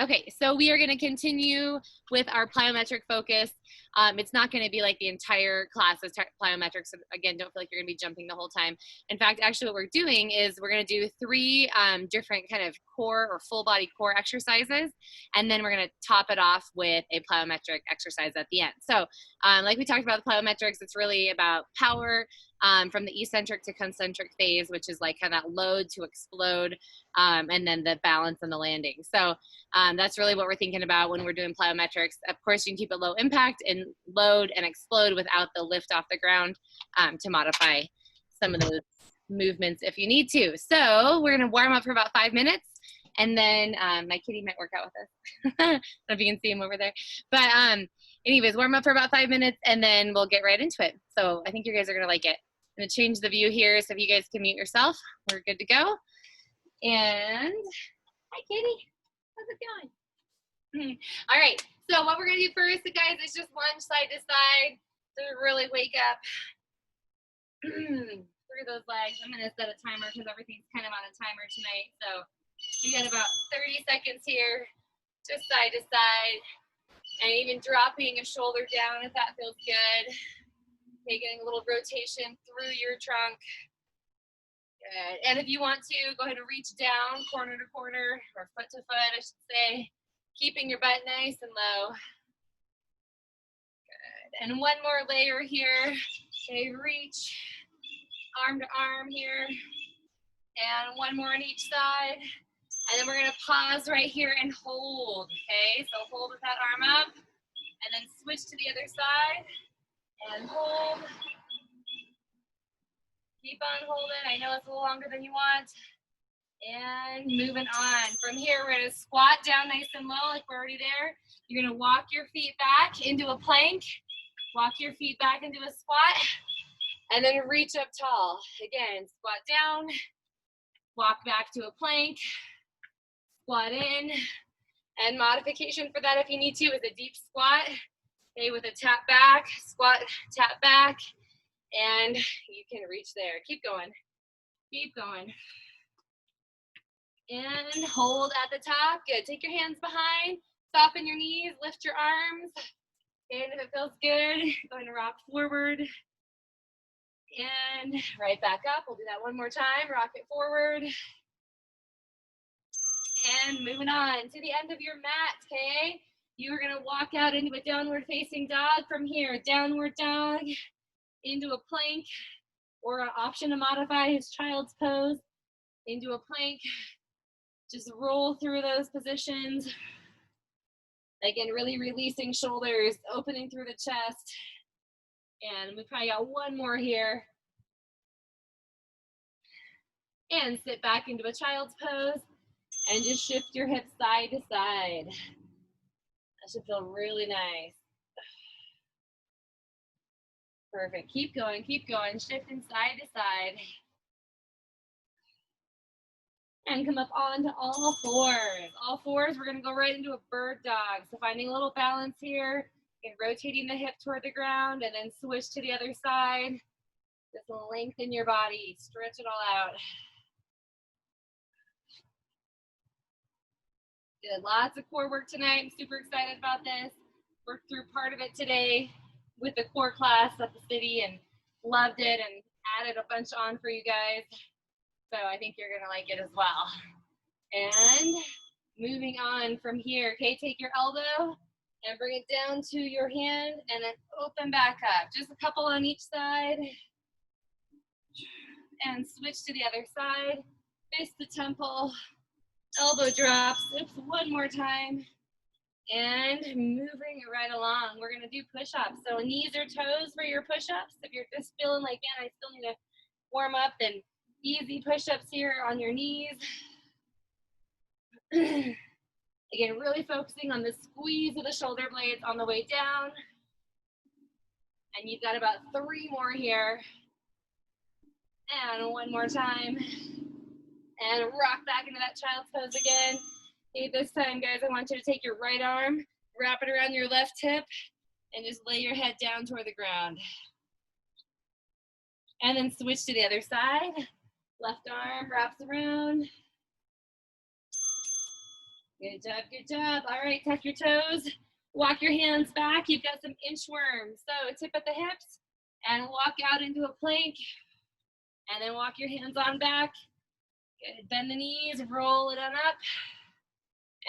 Okay, so we are going to continue with our plyometric focus. It's not going to be like the entire class is plyometrics. So again, don't feel like you're going to be jumping the whole time. In fact, actually what we're doing is we're going to do 3 different kind of core or full body core exercises. And then we're going to top it off with a plyometric exercise at the end. So like we talked about the plyometrics, it's really about power from the eccentric to concentric phase, which is like kind of that load to explode, and then the balance and the landing. So that's really what we're thinking about when we're doing plyometrics. Of course, you can keep it low impact and load and explode without the lift off the ground to modify some of those movements if you need to. So we're going to warm up for about 5 minutes. And then my kitty might work out with us. I don't know if you can see him over there. But anyways, warm up for about 5 minutes, and then we'll get right into it. So I think you guys are going to like it. I'm going to change the view here so if you guys can mute yourself. We're good to go. And hi, kitty. How's it going? All right. So what we're going to do first, guys, is just lunge side to side to really wake up through those legs. I'm going to set a timer because everything's kind of on a timer tonight. So we got about 30 seconds here, just side to side, and even dropping a shoulder down if that feels good. Okay, getting a little rotation through your trunk. Good. And if you want to, go ahead and reach down corner to corner, or foot to foot, I should say, keeping your butt nice and low. Good. And one more layer here. Okay, reach arm to arm here. And one more on each side. And then we're going to pause right here and hold, okay? So hold with that arm up, and then switch to the other side, and hold. Keep on holding. I know it's a little longer than you want. And moving on. From here, we're going to squat down nice and low, like we're already there. You're going to walk your feet back into a plank, walk your feet back into a squat, and then reach up tall. Again, squat down, walk back to a plank, squat in, and modification for that if you need to is a deep squat, okay, with a tap back, squat, tap back, and you can reach there. Keep going, keep going. And hold at the top, good. Take your hands behind, soften your knees, lift your arms, and if it feels good, go ahead and rock forward, and right back up. We'll do that one more time, rock it forward. And moving on to the end of your mat, okay? You are gonna walk out into a downward facing dog from here. Downward dog into a plank, or an option to modify his child's pose into a plank. Just roll through those positions. Again, really releasing shoulders, opening through the chest. And we probably got one more here. And sit back into a child's pose. And just shift your hips side to side. That should feel really nice. Perfect. Keep going, shifting side to side. And come up onto all fours. All fours, we're gonna go right into a bird dog. So finding a little balance here, and rotating the hip toward the ground, and then switch to the other side. Just lengthen your body, stretch it all out. Did lots of core work tonight. I'm super excited about this. Worked through part of it today with the core class at the city and loved it and added a bunch on for you guys. So I think you're gonna like it as well. And moving on from here, okay, take your elbow and bring it down to your hand and then open back up. Just a couple on each side. And switch to the other side. Fist to temple. Elbow drops. Oops, one more time. And moving right along. We're going to do push-ups. So knees or toes for your push-ups. If you're just feeling like, man, I still need to warm up, then easy push-ups here on your knees. Again, really focusing on the squeeze of the shoulder blades on the way down. And you've got about 3 more here. And one more time. And rock back into that child's pose again. Okay, this time, guys, I want you to take your right arm, wrap it around your left hip, and just lay your head down toward the ground. And then switch to the other side. Left arm wraps around. Good job, good job. All right, tuck your toes. Walk your hands back. You've got some inchworms. So tip at the hips and walk out into a plank. And then walk your hands on back. Good. Bend the knees, roll it on up.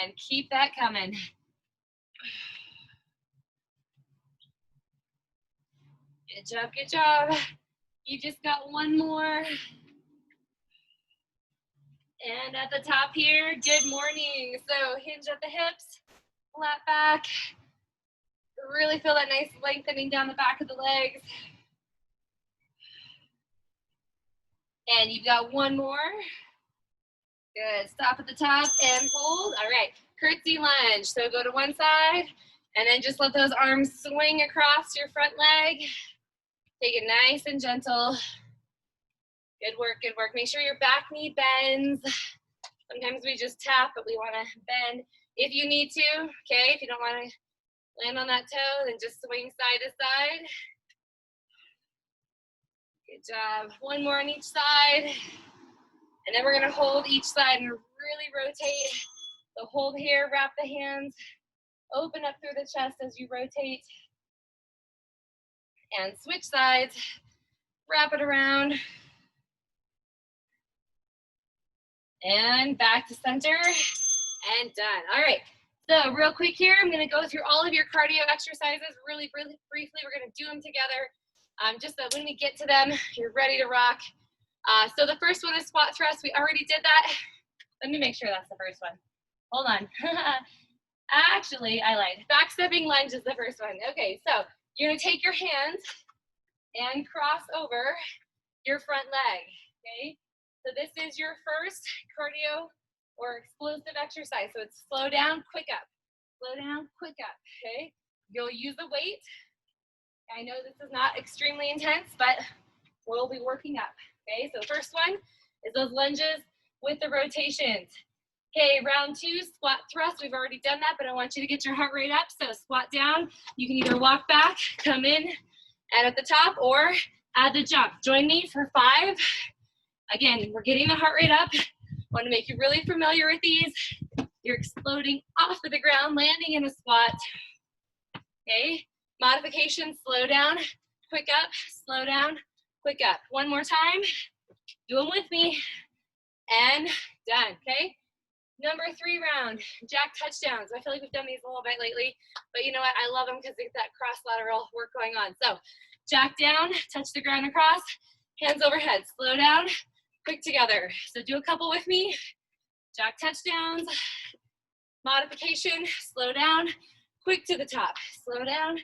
And keep that coming. Good job, good job. You just got one more. And at the top here, good morning. So hinge at the hips, flat back. Really feel that nice lengthening down the back of the legs. And you've got one more. Good, stop at the top and hold. All right, curtsy lunge. So go to one side and then just let those arms swing across your front leg. Take it nice and gentle. Good work, good work. Make sure your back knee bends. Sometimes we just tap, but we wanna bend if you need to, okay? If you don't wanna land on that toe, then just swing side to side. Good job. One more on each side. And then we're gonna hold each side and really rotate. So hold here, wrap the hands, open up through the chest as you rotate. And switch sides, wrap it around. And back to center, and done. All right, so real quick here, I'm gonna go through all of your cardio exercises really, really briefly. We're gonna do them together, just so when we get to them, you're ready to rock. So the first one is squat thrust. We already did that. Let me make sure that's the first one. Hold on. Actually, I lied. Back stepping lunge is the first one. Okay, so you're gonna take your hands and cross over your front leg, okay? So this is your first cardio or explosive exercise. So it's slow down, quick up. Slow down, quick up, okay? You'll use a weight. I know this is not extremely intense, but we'll be working up, okay? So first one is those lunges with the rotations. Okay, round two, squat thrust. We've already done that, but I want you to get your heart rate up. So squat down. You can either walk back, come in, and at the top, or add the jump. Join me for 5. Again, we're getting the heart rate up. I want to make you really familiar with these. You're exploding off of the ground, landing in a squat. Okay, modification, slow down, quick up, slow down, quick up. One more time. Do them with me. And done, okay? Number 3 round, jack touchdowns. I feel like we've done these a little bit lately, but you know what? I love them because it's that cross lateral work going on. So jack down, touch the ground across, hands overhead, slow down, quick together. So do a couple with me. Jack touchdowns, modification, slow down, quick to the top, slow down,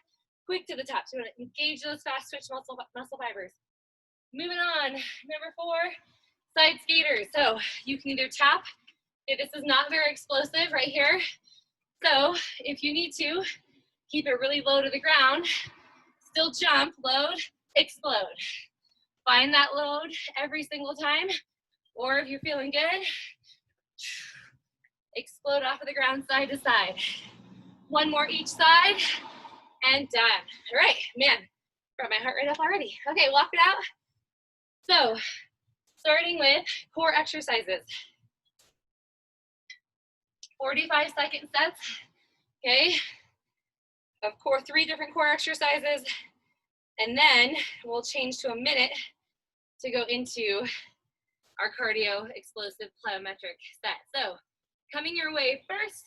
quick to the top. So you want to engage those fast twitch muscle fibers. Moving on, number 4, side skaters. So you can either tap. Okay, this is not very explosive right here. So if you need to, keep it really low to the ground. Still jump, load, explode. Find that load every single time. Or if you're feeling good, explode off of the ground side to side. One more each side, and done. All right, man, brought my heart rate up already. Okay, walk it out. So, starting with core exercises. 45-second sets, okay? Of course, 3 different core exercises, and then we'll change to a minute to go into our cardio explosive plyometric set. So, coming your way first,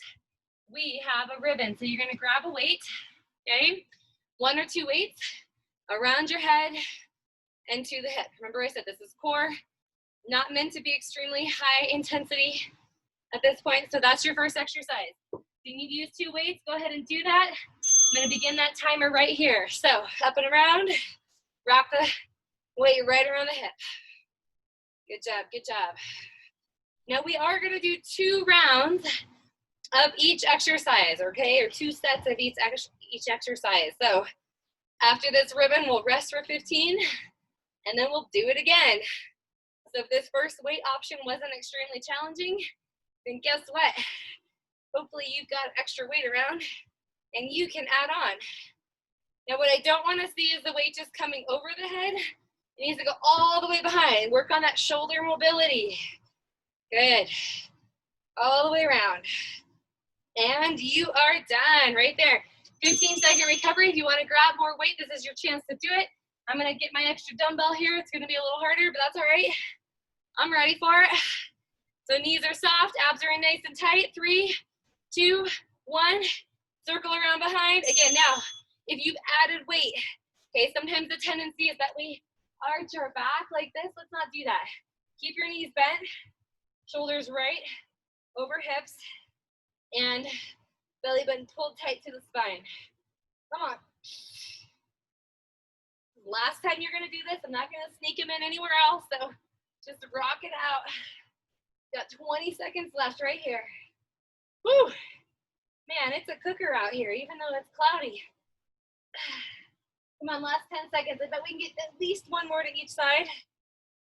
we have a ribbon. So you're gonna grab a weight, okay? 1 or 2 weights around your head and to the hip. Remember I said this is core, not meant to be extremely high intensity at this point. So that's your first exercise. If you need to use 2 weights, go ahead and do that. I'm gonna begin that timer right here. So up and around, wrap the weight right around the hip. Good job, good job. Now we are gonna do 2 rounds of each exercise, okay? Or 2 sets of each exercise. So after this ribbon, we'll rest for 15, and then we'll do it again. So if this first weight option wasn't extremely challenging, then guess what? Hopefully you've got extra weight around, and you can add on. Now what I don't wanna see is the weight just coming over the head. It needs to go all the way behind. Work on that shoulder mobility. Good. All the way around. And you are done right there. 15-second recovery. If you want to grab more weight, this is your chance to do it. I'm going to get my extra dumbbell here. It's going to be a little harder, but that's all right. I'm ready for it. So knees are soft, abs are in nice and tight. 3, 2, 1. Circle around behind. Again, now, if you've added weight, okay, sometimes the tendency is that we arch our back like this. Let's not do that. Keep your knees bent, shoulders right over hips, and belly button pulled tight to the spine. Come on. Last time you're gonna do this, I'm not gonna sneak them in anywhere else, so just rock it out. Got 20 seconds left right here. Whew. Man, it's a cooker out here, even though it's cloudy. Come on, last 10 seconds. I bet we can get at least one more to each side.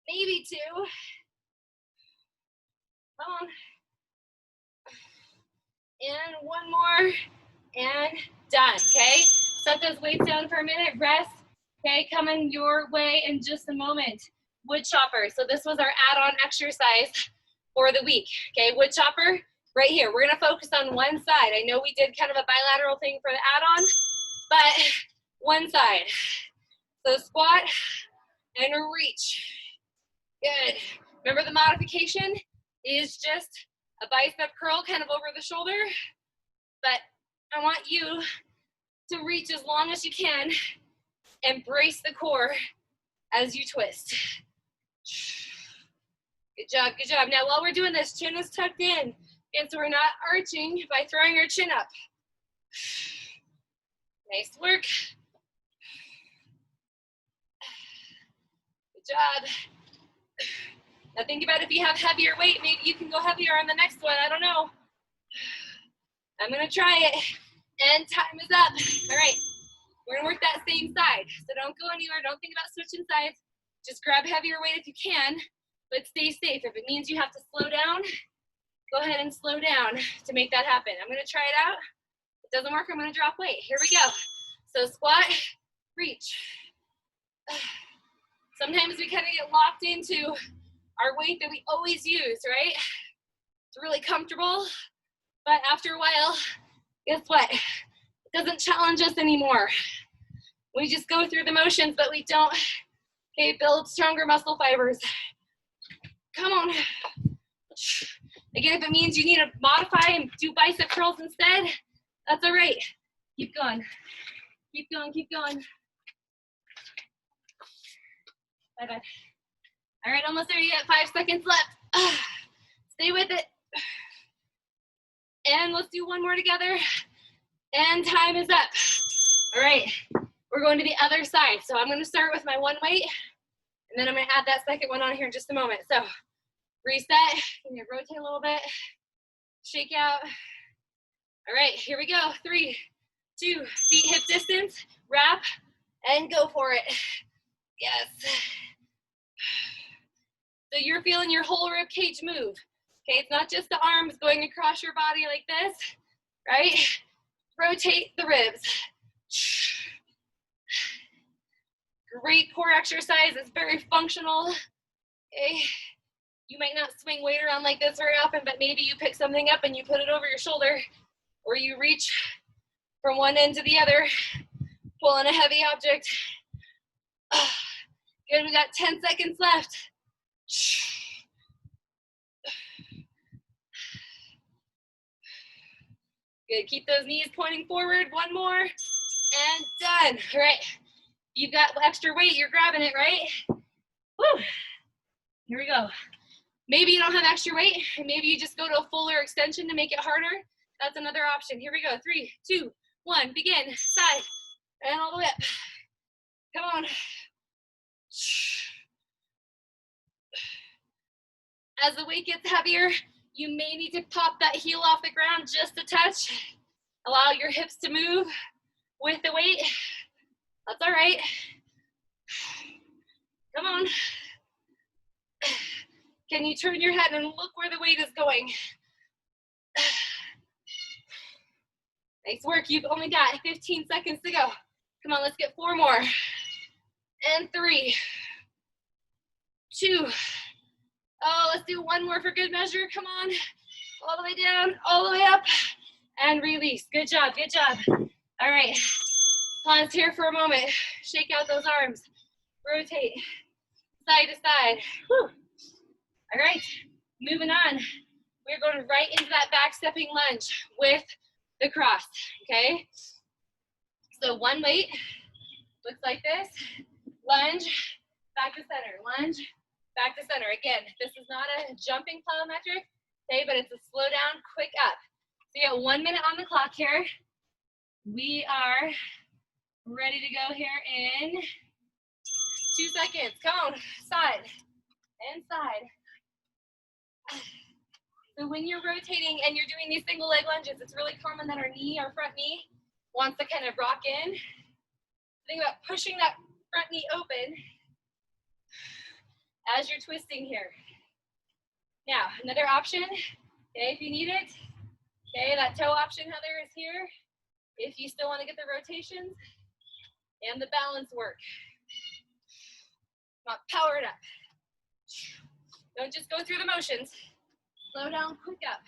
Maybe 2. Come on. And one more. And done, okay? Set those weights down for a minute. Rest. Okay, coming your way in just a moment. Wood chopper. So this was our add-on exercise for the week. Okay, wood chopper. Right here, we're gonna focus on one side. I know we did kind of a bilateral thing for the add-on, but one side. So squat and reach. Good. Remember the modification is just a bicep curl kind of over the shoulder, but I want you to reach as long as you can and brace the core as you twist. Good job, good job. Now while we're doing this, chin is tucked in. And so we're not arching by throwing our chin up. Nice work. Good job. Now think about if you have heavier weight, maybe you can go heavier on the next one. I don't know. I'm gonna try it. And time is up. All right, we're gonna work that same side. So don't go anywhere, don't think about switching sides. Just grab heavier weight if you can, but stay safe. If it means you have to slow down, go ahead and slow down to make that happen. I'm gonna try it out. If it doesn't work, I'm gonna drop weight. Here we go. So squat, reach. Sometimes we kind of get locked into our weight that we always use, right? It's really comfortable, but after a while, guess what? It doesn't challenge us anymore. We just go through the motions, but we don't, okay, build stronger muscle fibers. Come on. Again, if it means you need to modify and do bicep curls instead, that's all right. Keep going. Keep going, keep going. Bye-bye. All right, almost there. You got 5 seconds left. Stay with it. And let's do one more together. And time is up. All right, we're going to the other side. So I'm gonna start with my one weight, and then I'm gonna add that second one on here in just a moment. So reset, you need to rotate a little bit, shake out. All right, here we go. 3, 2, feet hip distance, wrap, and go for it. Yes. So you're feeling your whole rib cage move. Okay, it's not just the arms going across your body like this, right? Rotate the ribs. Great core exercise, it's very functional. Okay. You might not swing weight around like this very often, but maybe you pick something up and you put it over your shoulder, or you reach from one end to the other, pulling a heavy object. Good, we got 10 seconds left. Good, keep those knees pointing forward. One more, and done. All right, you've got extra weight, you're grabbing it, right? Woo. Here we go. Maybe you don't have extra weight, and maybe you just go to a fuller extension to make it harder. That's another option. Here we go. 3, 2, 1, begin. Side, and all the way up. Come on. As the weight gets heavier, you may need to pop that heel off the ground just a touch. Allow your hips to move with the weight. That's all right. Come on. Can you turn your head and look where the weight is going? Nice work. You've only got 15 seconds to go. Come on, let's get 4 more. And 3, 2. Oh, let's do one more for good measure. Come on. All the way down, all the way up. and release. Good job, good job. All right, pause here for a moment. Shake out those arms. Rotate side to side. Whew. All right, moving on. We're going right into that back stepping lunge with the cross, okay? So one weight looks like this. Lunge, back to center. Lunge, back to center. Again, this is not a jumping plyometric, okay, but it's a slow down, quick up. So you got 1 minute on the clock here. We are ready to go here in 2 seconds. Come on, side and side. So when you're rotating and you're doing these single leg lunges, it's really common that our front knee wants to kind of rock in. Think about pushing that front knee open as you're twisting here. Now, another option, okay, if you need it, okay, that toe option, Heather, is here. If you still want to get the rotations and the balance work. Come on, power it up. Don't just go through the motions. Slow down, quick up.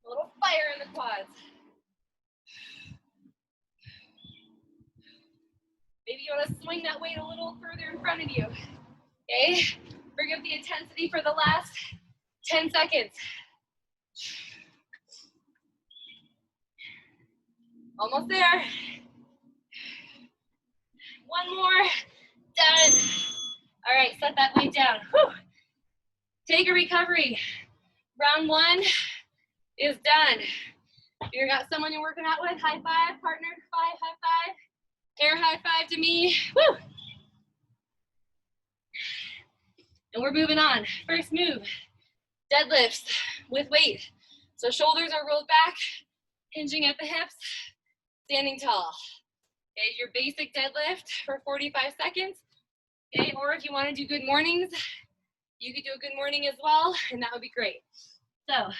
A little fire in the quads. Maybe you want to swing that weight a little further in front of you. Okay? Bring up the intensity for the last 10 seconds. Almost there. One more. Done. All right, set that weight down. Whew. Take a recovery. Round one is done. If you got someone you're working out with, high five, partner, high five. Air high five to me. Woo! And we're moving on. First move, deadlifts with weight. So shoulders are rolled back, hinging at the hips, standing tall. Okay, your basic deadlift for 45 seconds. Okay, or if you want to do good mornings, you could do a good morning as well, and that would be great. So,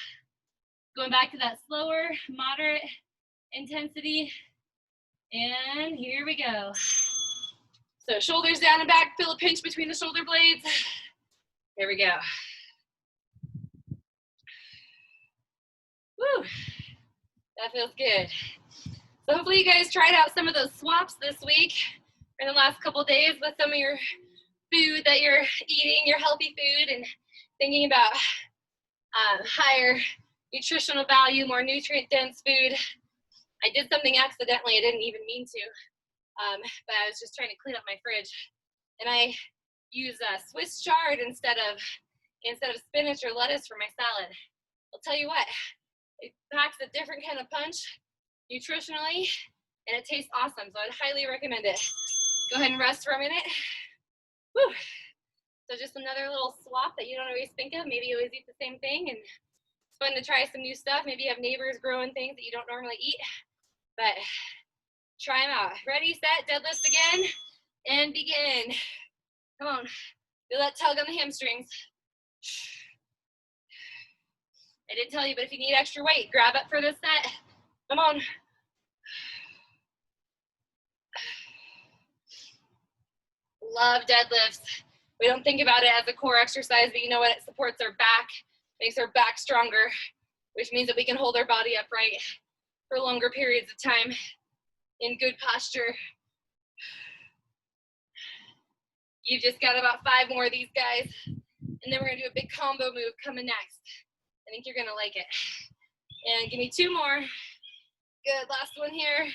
going back to that slower, moderate intensity, and here we go. So shoulders down and back, feel a pinch between the shoulder blades. Here we go. Woo, that feels good. So hopefully you guys tried out some of those swaps this week or in the last couple of days with some of your food that you're eating, your healthy food, and thinking about higher nutritional value, more nutrient-dense food. I did something accidentally, I didn't even mean to, but I was just trying to clean up my fridge, and I use Swiss chard instead of spinach or lettuce for my salad. I'll tell you what, it packs a different kind of punch nutritionally, and it tastes awesome, so I'd highly recommend it. Go ahead and rest for a minute. Whew. So just another little swap that you don't always think of. Maybe you always eat the same thing, and it's fun to try some new stuff. Maybe you have neighbors growing things that you don't normally eat, but try them out. Ready, set, deadlifts again, and begin. Come on, feel that tug on the hamstrings. I did tell you, but if you need extra weight, grab it for this set. Come on. Love deadlifts. We don't think about it as a core exercise, but you know what? It supports our back, makes our back stronger, which means that we can hold our body upright for longer periods of time in good posture. You've just got about 5 more of these guys, and then we're gonna do a big combo move coming next. I think you're gonna like it. And give me 2 more. Good, last one here.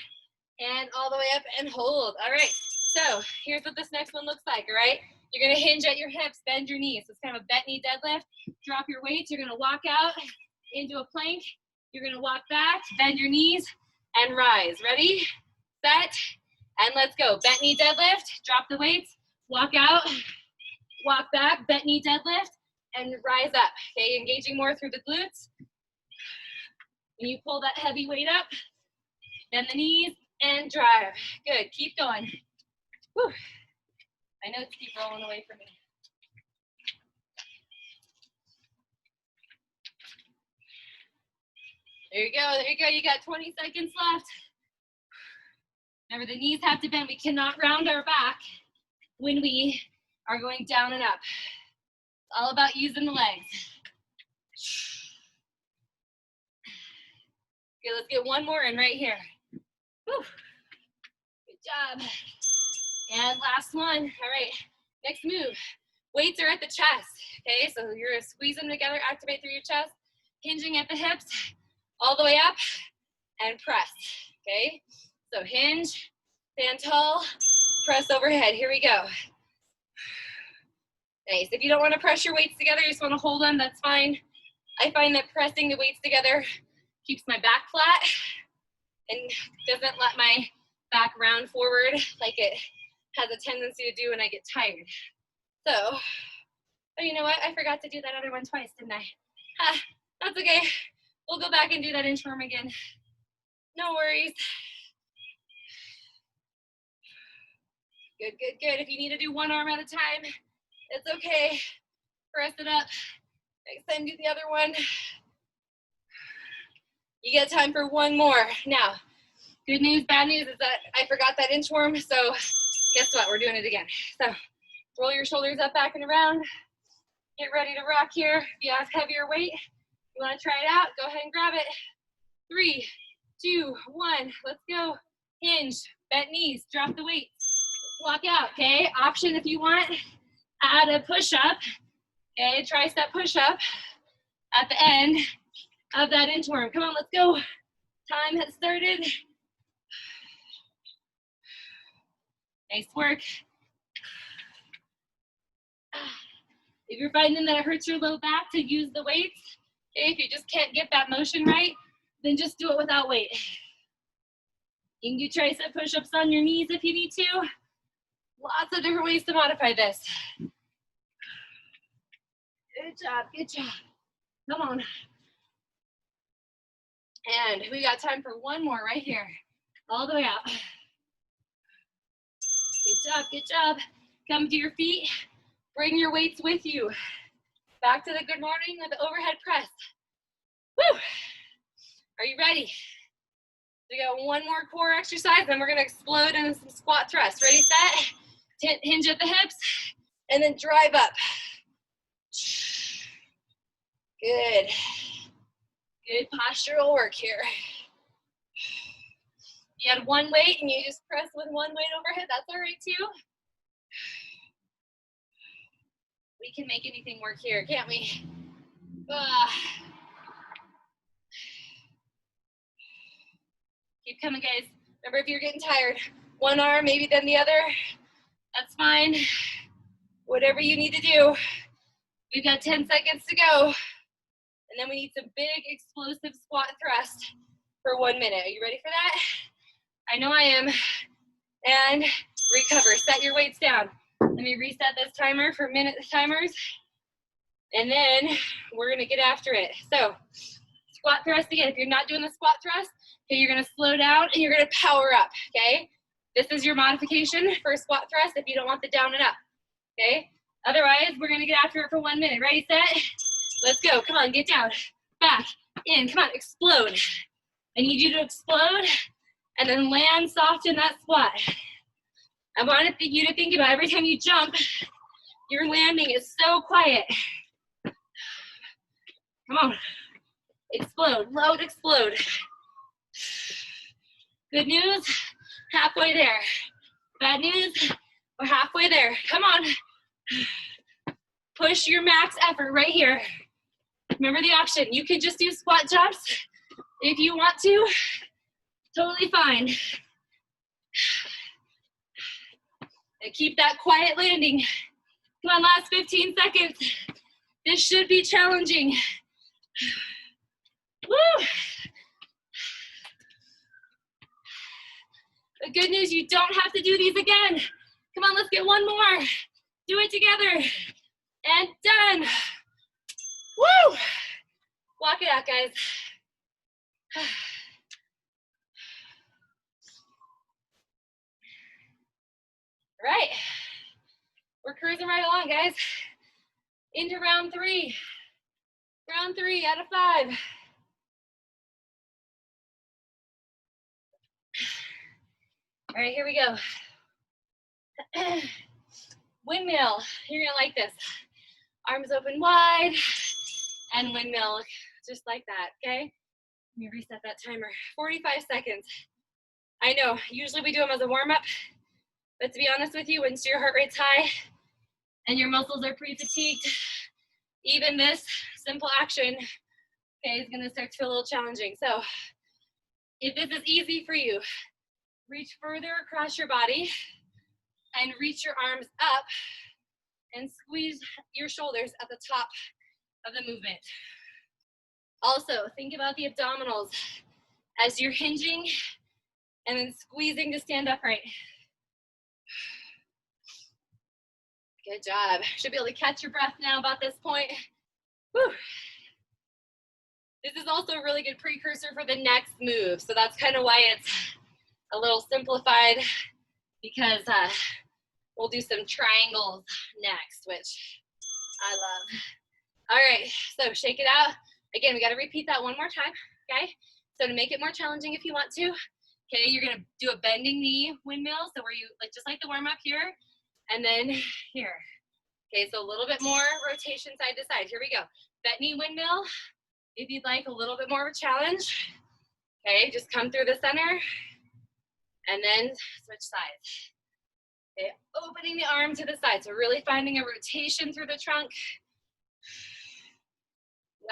And all the way up and hold. All right, so here's what this next one looks like, all right? You're gonna hinge at your hips, bend your knees. So it's kind of a bent knee deadlift. Drop your weights, you're gonna walk out into a plank. You're gonna walk back, bend your knees, and rise. Ready, set, and let's go. Bent knee deadlift, drop the weights, walk out, walk back, bent knee deadlift, and rise up. Okay, engaging more through the glutes. And you pull that heavy weight up, bend the knees, and drive. Good, keep going. Whew. I know it's keep rolling away from me. There you go, there you go. You got 20 seconds left. Remember, the knees have to bend. We cannot round our back when we are going down and up. It's all about using the legs. Okay, let's get one more in right here. Whew. Good job. And last one. All right, next move. Weights are at the chest, okay? So you're gonna squeeze them together, activate through your chest, hinging at the hips, all the way up, and press, okay? So hinge, stand tall, press overhead. Here we go. Nice. If you don't want to press your weights together, you just want to hold them, that's fine. I find that pressing the weights together keeps my back flat and doesn't let my back round forward like it has a tendency to do when I get tired. So, oh, you know what? I forgot to do that other one twice, didn't I? That's okay. We'll go back and do that inchworm again. No worries. Good, good, good. If you need to do one arm at a time, it's okay. Press it up. Next time, do the other one. You get time for one more. Now, good news, bad news is that I forgot that inchworm, so guess what? We're doing it again. So roll your shoulders up, back, and around. Get ready to rock here. If you have heavier weight, you want to try it out, go ahead and grab it. 3, 2, 1, let's go. Hinge, bent knees, drop the weight. Walk out, okay? Option if you want, add a push-up, okay? Tricep push-up at the end of that inchworm. Come on, let's go. Time has started. Nice work. If you're finding that it hurts your low back to use the weights, okay, if you just can't get that motion right, then just do it without weight. You can do tricep push-ups on your knees if you need to. Lots of different ways to modify this. Good job, good job. Come on. And we got time for one more right here. All the way up. Good job, good job. Come to your feet. Bring your weights with you. Back to the good morning with the overhead press. Woo! Are you ready? We got one more core exercise, then we're gonna explode into some squat thrusts. Ready, set? Hinge at the hips, and then drive up. Good. Good postural work here. You had one weight and you just press with one weight overhead, that's all right too. We can make anything work here, can't we? Keep coming, guys. Remember, if you're getting tired, one arm, maybe then the other, that's fine. Whatever you need to do. We've got 10 seconds to go. And then we need some big explosive squat thrust for 1 minute. Are you ready for that? I know I am. And recover. Set your weights down. Let me reset this timer for minute timers. And then we're gonna get after it. So squat thrust again. If you're not doing the squat thrust, okay, you're gonna slow down and you're gonna power up, okay? This is your modification for a squat thrust if you don't want the down and up, okay? Otherwise, we're gonna get after it for 1 minute. Ready, set? Let's go. Come on, get down, back, in. Come on, explode. I need you to explode and then land soft in that squat. I want you to think about every time you jump, your landing is so quiet. Come on, explode, load, explode. Good news, halfway there. Bad news, we're halfway there. Come on. Push your max effort right here. Remember the option. You can just do squat jumps if you want to. Totally fine. And keep that quiet landing. Come on, last 15 seconds. This should be challenging. Woo! The good news, you don't have to do these again. Come on, let's get one more. Do it together. And done. Woo! Walk it out, guys. All right. We're cruising right along, guys. Into round 3. Round 3 out of 5. All right, here we go. Windmill. You're gonna like this. Arms open wide and windmill, just like that, okay? me reset that timer. 45 seconds. I know, usually we do them as a warm-up, but to be honest with you, once your heart rate's high and your muscles are pretty fatigued, even this simple action, okay, is gonna start to feel a little challenging. So if this is easy for you, reach further across your body and reach your arms up and squeeze your shoulders at the top of the movement. Also, think about the abdominals as you're hinging and then squeezing to stand upright. Good job. Should be able to catch your breath now about this point. Whew. This is also a really good precursor for the next move. So that's kind of why it's a little simplified, because we'll do some triangles next, which I love. All right, so shake it out. Again, we got to repeat that one more time, okay? So to make it more challenging if you want to, okay, you're gonna do a bending knee windmill. So where you, like just like the warm up here, and then here. Okay, so a little bit more rotation side to side. Here we go. Bent knee windmill. If you'd like a little bit more of a challenge, okay, just come through the center and then switch sides. Okay, opening the arm to the side. So really finding a rotation through the trunk.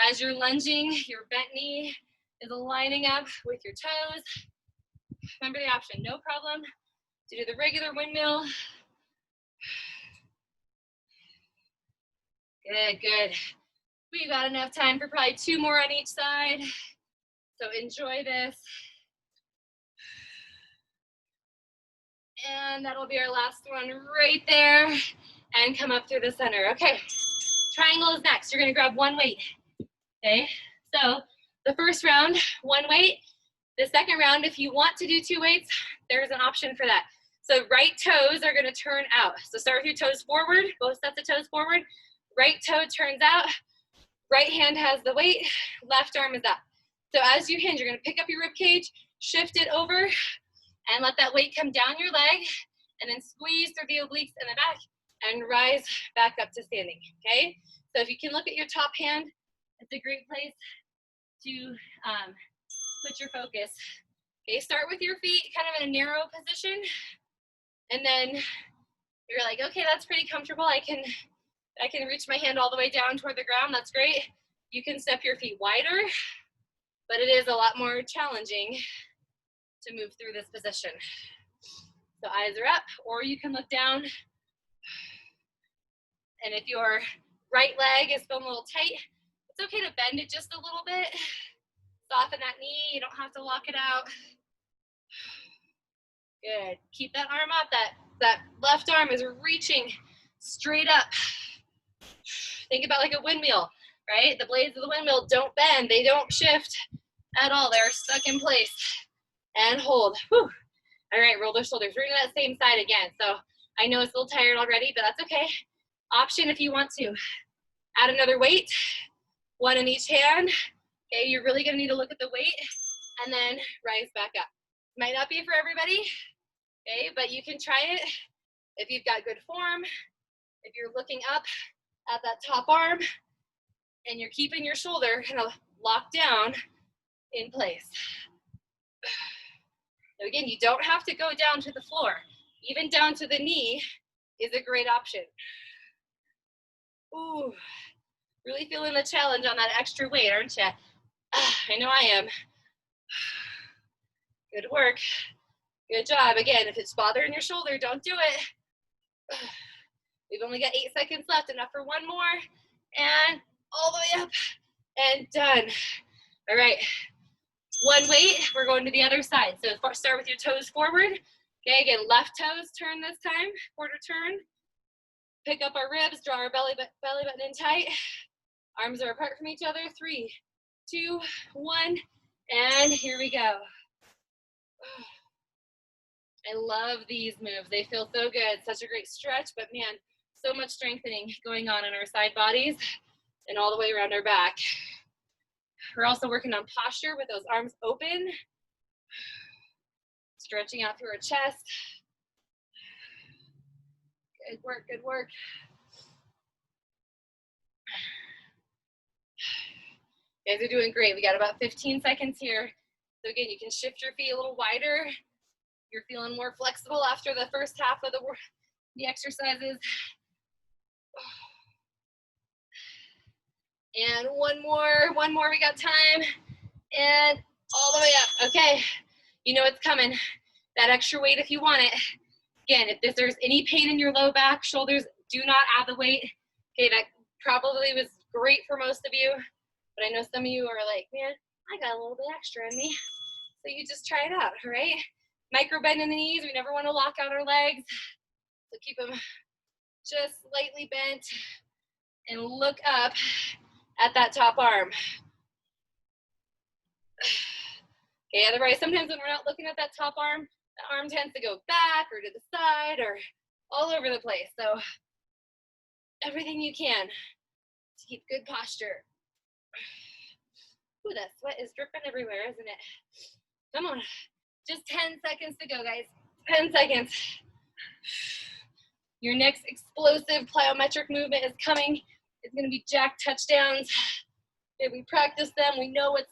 As you're lunging, your bent knee is aligning up with your toes. Remember the option, no problem to do the regular windmill. Good, good. We've got enough time for probably 2 more on each side. So enjoy this. And that'll be our last one right there. And come up through the center. Okay, triangle is next. You're gonna grab one weight. Okay, so the first round, one weight. The second round, if you want to do 2 weights, there's an option for that. So right toes are gonna turn out. So start with your toes forward, both sets of toes forward. Right toe turns out, right hand has the weight, left arm is up. So as you hinge, you're gonna pick up your rib cage, shift it over, and let that weight come down your leg, and then squeeze through the obliques in the back, and rise back up to standing, okay? So if you can look at your top hand, it's a great place to put your focus. Okay, start with your feet kind of in a narrow position, and then you're like, okay, that's pretty comfortable. I can reach my hand all the way down toward the ground. That's great. You can step your feet wider, but it is a lot more challenging to move through this position. So eyes are up, or you can look down. And if your right leg is feeling a little tight, it's okay to bend it just a little bit. Soften that knee, you don't have to lock it out. Good, keep that arm up. That left arm is reaching straight up. Think about like a windmill, right? The blades of the windmill don't bend, they don't shift at all. They're stuck in place. And hold. Whew. All right, roll those shoulders. We're doing that same side again. So I know it's a little tired already, but that's okay. Option if you want to. Add another weight, one in each hand. Okay, you're really gonna need to look at the weight and then rise back up. Might not be for everybody, okay, but you can try it if you've got good form, if you're looking up at that top arm and you're keeping your shoulder kind of locked down in place. So again, you don't have to go down to the floor. Even down to the knee is a great option. Ooh, really feeling the challenge on that extra weight, aren't you? I know I am. Good work. Good job. Again, if it's bothering your shoulder, don't do it. We've only got 8 seconds left, enough for one more. And all the way up and done. All right. One weight, we're going to the other side. So start with your toes forward. Okay, again, left toes turn this time, quarter turn. Pick up our ribs, draw our belly button in tight. Arms are apart from each other. 3, 2, 1, and here we go. I love these moves. They feel so good. Such a great stretch, but man, so much strengthening going on in our side bodies and all the way around our back. We're also working on posture with those arms open, stretching out through our chest. Good work, good work. You guys are doing great. We got about 15 seconds here. So again, you can shift your feet a little wider. You're feeling more flexible after the first half of the exercises. And one more, we got time. And all the way up. Okay, you know it's coming. That extra weight if you want it. Again, if there's any pain in your low back, shoulders, do not add the weight. Okay, that probably was great for most of you, but I know some of you are like, man, I got a little bit extra in me. So you just try it out, all right? Micro bend in the knees. We never want to lock out our legs. So keep them just slightly bent and look up at that top arm. Okay, otherwise, sometimes when we're not looking at that top arm, the arm tends to go back or to the side or all over the place. So everything you can to keep good posture. Ooh, that sweat is dripping everywhere, isn't it? Come on. Just 10 seconds to go, guys. 10 seconds. Your next explosive plyometric movement is coming. It's going to be jack touchdowns. Okay, we practice them. We know what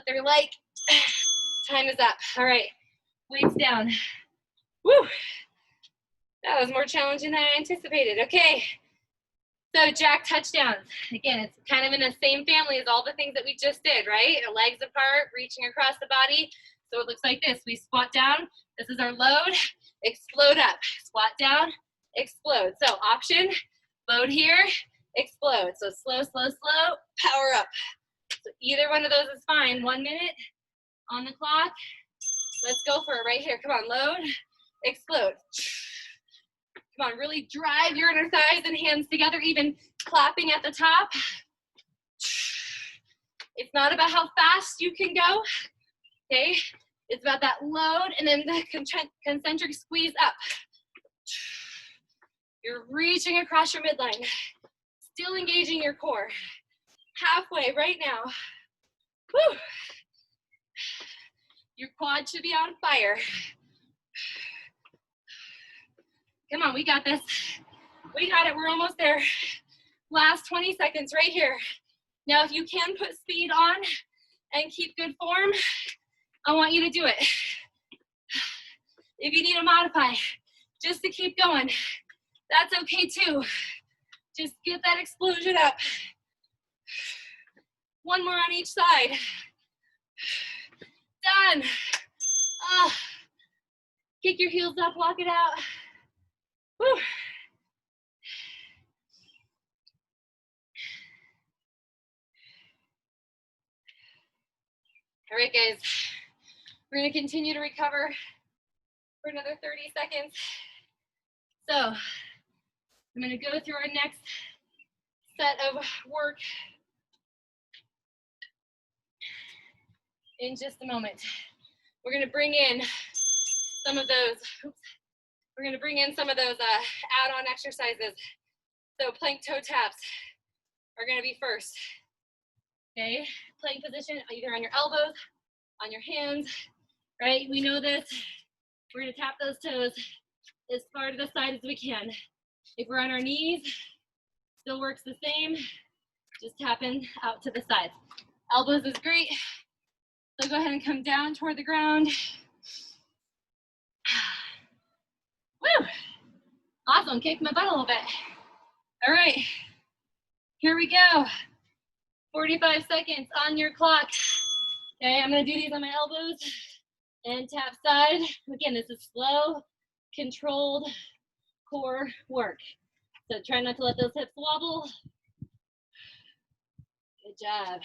they're like. Time is up. All right. Weights down. Woo! That was more challenging than I anticipated. Okay. So jack touchdowns. Again, it's kind of in the same family as all the things that we just did, right? Legs apart, reaching across the body. So it looks like this. We squat down. This is our load. Explode up. Squat down. Explode. So option, load here, explode. So slow, slow, slow, power up. So either one of those is fine. 1 minute on the clock. Let's go for it right here. Come on, load, explode. Come on, really drive your inner thighs and hands together, even clapping at the top. It's not about how fast you can go, okay? It's about that load and then the concentric squeeze up. You're reaching across your midline, still engaging your core. Halfway right now. Woo! Your quad should be on fire. Come on, we got this. We got it, we're almost there. Last 20 seconds right here. Now, if you can put speed on and keep good form, I want you to do it. If you need to modify just to keep going, that's okay too. Just get that explosion up. One more on each side. Done. Kick your heels up, walk it out. Woo. All right, guys. We're going to continue to recover for another 30 seconds. So I'm going to go through our next set of work in just a moment. We're going to bring in some of those, add-on exercises. So plank toe taps are going to be first. Okay, plank position, either on your elbows, on your hands, right? We know this. We're going to tap those toes as far to the side as we can. If we're on our knees, still works the same. Just tapping out to the sides. Elbows is great. So go ahead and come down toward the ground. Woo! Awesome, kick my butt a little bit. All right, here we go. 45 seconds on your clock. Okay, I'm gonna do these on my elbows and tap side. Again, this is slow, controlled core work. So try not to let those hips wobble. Good job.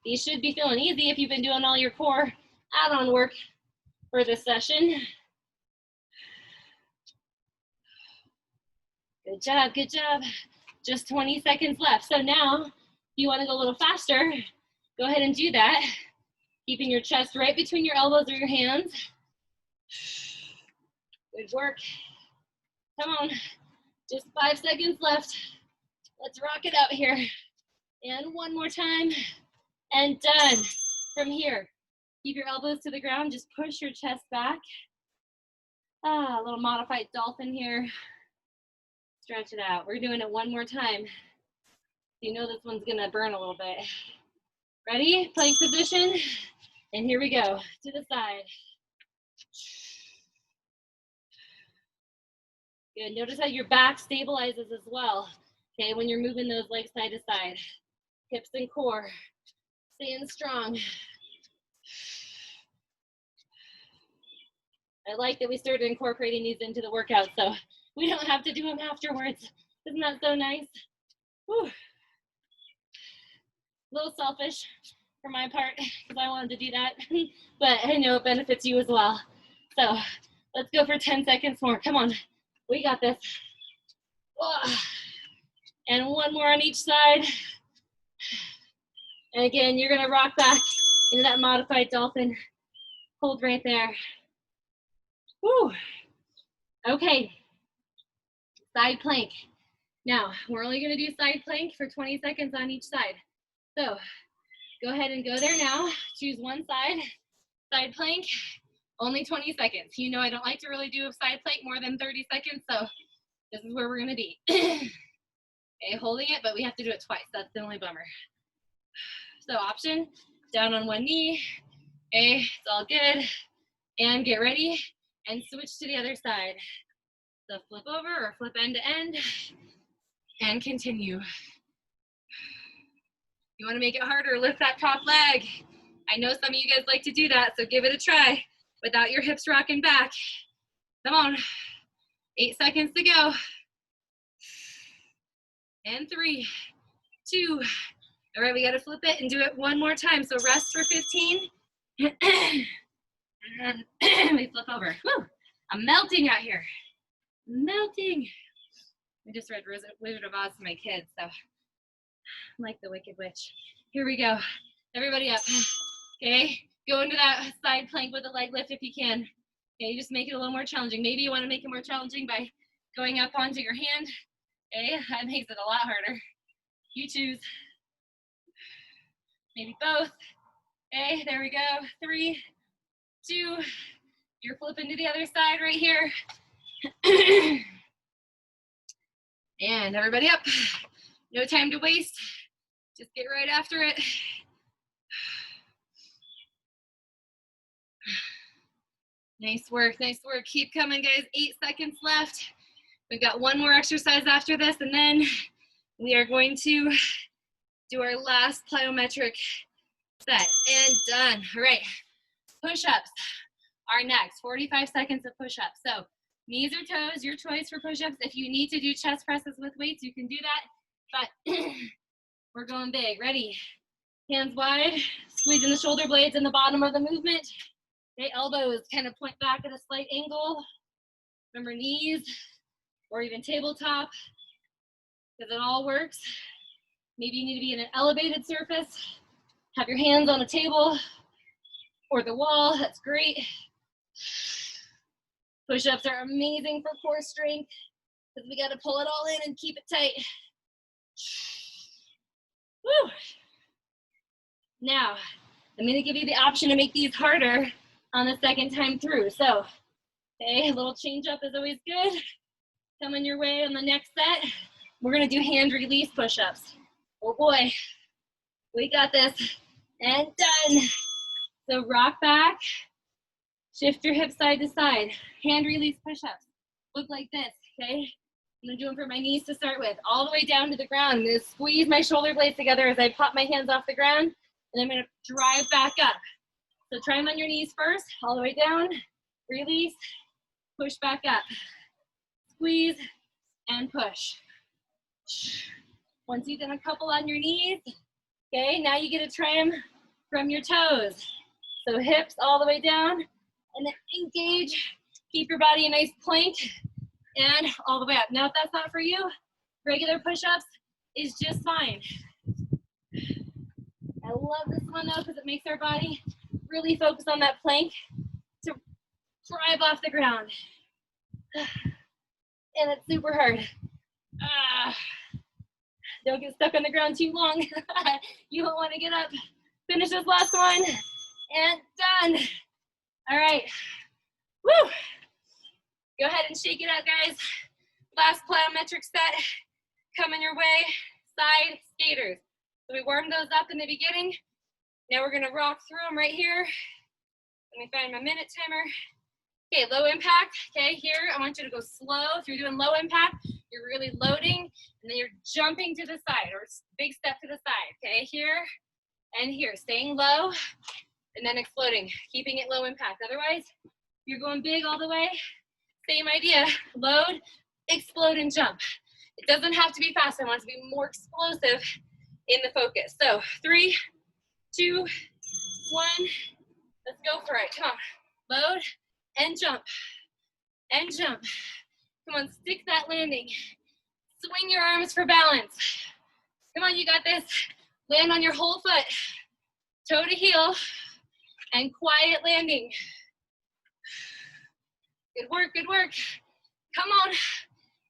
These should be feeling easy if you've been doing all your core add-on work for this session. Good job, good job. Just 20 seconds left. So now, if you want to go a little faster, go ahead and do that. Keeping your chest right between your elbows or your hands. Good work. Come on, just 5 seconds left. Let's rock it out here. And one more time, and done. From here, keep your elbows to the ground, just push your chest back. A little modified dolphin here. Stretch it out. We're doing it one more time. You know this one's gonna burn a little bit. Ready? Plank position. And here we go, to the side. Good, notice how your back stabilizes as well, okay, when you're moving those legs side to side. Hips and core, staying strong. I like that we started incorporating these into the workout, so we don't have to do them afterwards. Isn't that so nice? Whew. A little selfish for my part, because I wanted to do that, but I know it benefits you as well. So let's go for 10 seconds more. Come on, we got this. And one more on each side. And again, you're gonna rock back into that modified dolphin. Hold right there. Woo. Okay, side plank. Now, we're only gonna do side plank for 20 seconds on each side. So go ahead and go there now. Choose one side, side plank, only 20 seconds. You know I don't like to really do a side plank more than 30 seconds, so this is where we're gonna be. Okay, holding it, but we have to do it twice. That's the only bummer. So option, down on one knee. Okay, it's all good. And get ready and switch to the other side. So flip over or flip end to end and continue. You wanna make it harder, lift that top leg. I know some of you guys like to do that, so give it a try without your hips rocking back. Come on, 8 seconds to go. And 3, 2. All right, we gotta flip it and do it one more time. So rest for 15. And we flip over. Woo. I'm melting out here. Melting. I just read Wizard of Oz to my kids, so I'm like the Wicked Witch. Here we go. Everybody up. Okay, go into that side plank with a leg lift if you can. Okay, just make it a little more challenging. Maybe you want to make it more challenging by going up onto your hand. Okay, that makes it a lot harder. You choose. Maybe both. Okay, there we go. 3, 2. You're flipping to the other side right here. And everybody up. No time to waste. Just get right after it. Nice work, nice work. Keep coming, guys. 8 seconds left. We've got one more exercise after this, and then we are going to do our last plyometric set. And done. All right. Push-ups are next. 45 seconds of push-ups. So knees or toes, your choice for push-ups. If you need to do chest presses with weights, you can do that. But we're going big. Ready? Hands wide. Squeezing the shoulder blades in the bottom of the movement. Okay, elbows kind of point back at a slight angle. Remember knees or even tabletop, because it all works. Maybe you need to be in an elevated surface. Have your hands on a table or the wall. That's great. Push-ups are amazing for core strength because we got to pull it all in and keep it tight. Woo. Now, I'm going to give you the option to make these harder on the second time through. So, okay, a little change up is always good. Coming your way on the next set. We're going to do hand release push-ups. Oh boy, we got this. And done. So rock back, shift your hips side to side. Hand release push-ups. Look like this, okay? I'm gonna do them for my knees to start with. All the way down to the ground. I'm gonna squeeze my shoulder blades together as I pop my hands off the ground. And I'm gonna drive back up. So try them on your knees first, all the way down, release, push back up. Squeeze and push. Once you've done a couple on your knees, okay, now you get to try them from your toes. So hips all the way down, and then engage. Keep your body a nice plank, and all the way up. Now if that's not for you, regular push-ups is just fine. I love this one though, because it makes our body really focus on that plank to drive off the ground. And it's super hard. Don't get stuck on the ground too long. You don't want to get up. Finish this last one. And done. All right. Woo. Go ahead and shake it out, guys. Last plyometric set coming your way. Side skaters. So we warmed those up in the beginning. Now we're gonna rock through them right here. Let me find my minute timer. Okay, low impact. Okay, here I want you to go slow. If you're doing low impact, you're really loading, and then you're jumping to the side, or big step to the side. Okay, here and here, staying low, and then exploding, keeping it low impact. Otherwise, you're going big all the way. Same idea, load, explode, and jump. It doesn't have to be fast. I want it to be more explosive in the focus. So 3, 2, 1, let's go for it. Come on, load and jump, and jump. Come on, stick that landing. Swing your arms for balance. Come on, you got this. Land on your whole foot, toe to heel, and quiet landing. Good work, good work. Come on,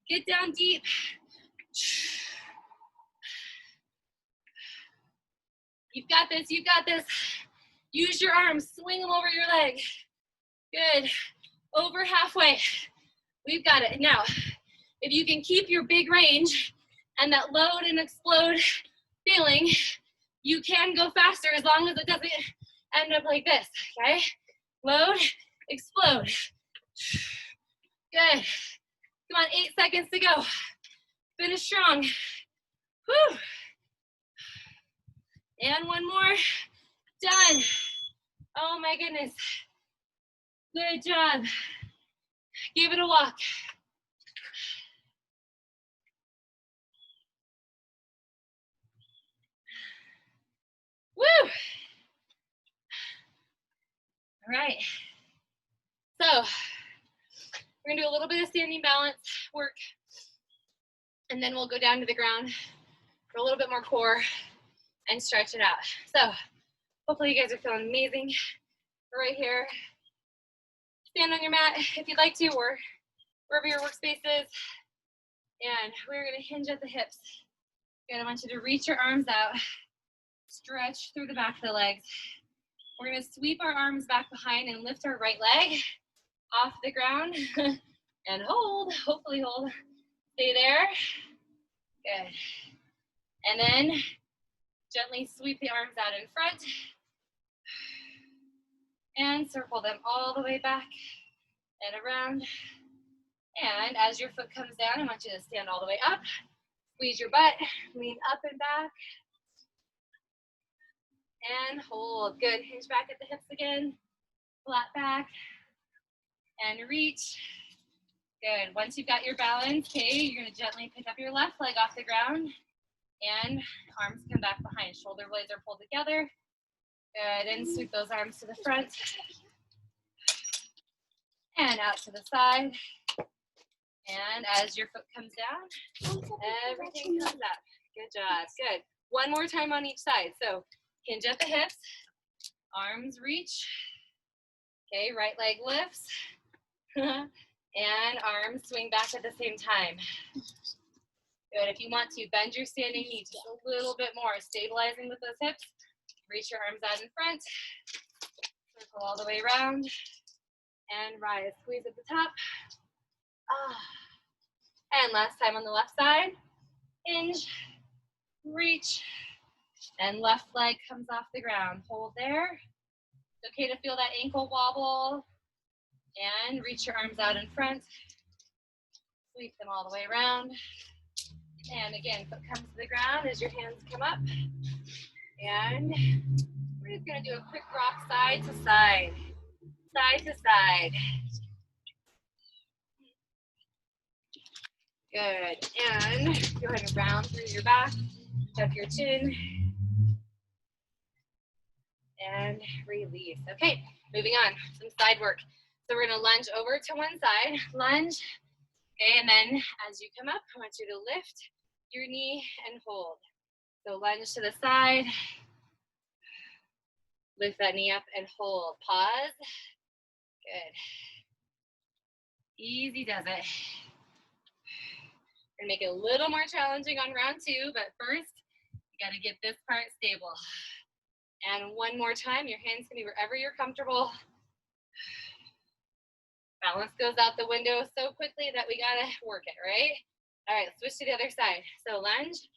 get down deep. You've got this, you've got this. Use your arms, swing them over your leg. Good, over halfway. We've got it. Now, if you can keep your big range and that load and explode feeling, you can go faster as long as it doesn't end up like this, okay? Load, explode. Good. Come on, 8 seconds to go. Finish strong. Whew. And one more. Done. Oh my goodness. Good job. Give it a walk. Woo! All right. So, we're gonna do a little bit of standing balance work, and then we'll go down to the ground for a little bit more core and stretch it out. So, hopefully you guys are feeling amazing right here. Stand on your mat if you'd like to, or wherever your workspace is. And we're gonna hinge at the hips. Good, I want you to reach your arms out, stretch through the back of the legs. We're gonna sweep our arms back behind and lift our right leg off the ground and hold, hopefully hold. Stay there. Good. And then gently sweep the arms out in front and circle them all the way back and around. And as your foot comes down, I want you to stand all the way up. Squeeze your butt, lean up and back. And hold. Good. Hinge back at the hips again. Flat back. And reach. Good. Once you've got your balance, okay, you're going to gently pick up your left leg off the ground. And arms come back behind. Shoulder blades are pulled together. Good. And sweep those arms to the front. And out to the side. And as your foot comes down, everything comes up. Good job. Good. One more time on each side. So hinge at the hips. Arms reach. Okay, right leg lifts. And arms swing back at the same time. Good. If you want to, bend your standing knee just a little bit more, stabilizing with those hips. Reach your arms out in front. Circle all the way around. And rise. Squeeze at the top. And last time on the left side. Hinge. Reach. And left leg comes off the ground. Hold there. It's okay to feel that ankle wobble. And reach your arms out in front. Sweep them all the way around. And again, foot comes to the ground as your hands come up. And we're just going to do a quick rock side to side. Side to side. Good. And go ahead and round through your back. Tuck your chin. And release. Okay, moving on. Some side work. So we're going to lunge over to one side. Lunge. Okay, and then as you come up, I want you to lift your knee and hold. So lunge to the side. Lift that knee up and hold. Pause. Good. Easy does it. We're going to make it a little more challenging on round 2, but first, you got to get this part stable. And one more time, your hands can be wherever you're comfortable. Balance goes out the window so quickly that we got to work it, right? All right, switch to the other side. So lunge.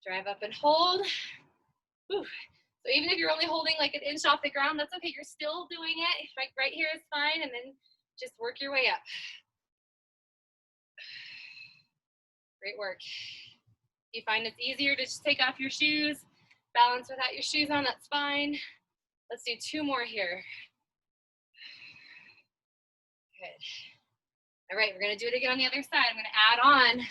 Drive up and hold. Whew. So even if you're only holding like an inch off the ground, that's okay. You're still doing it. Like right here is fine. And then just work your way up. Great work. If you find it's easier to just take off your shoes, balance without your shoes on, that's fine. Let's do 2 more here. Good. All right, we're gonna do it again on the other side. I'm gonna add on,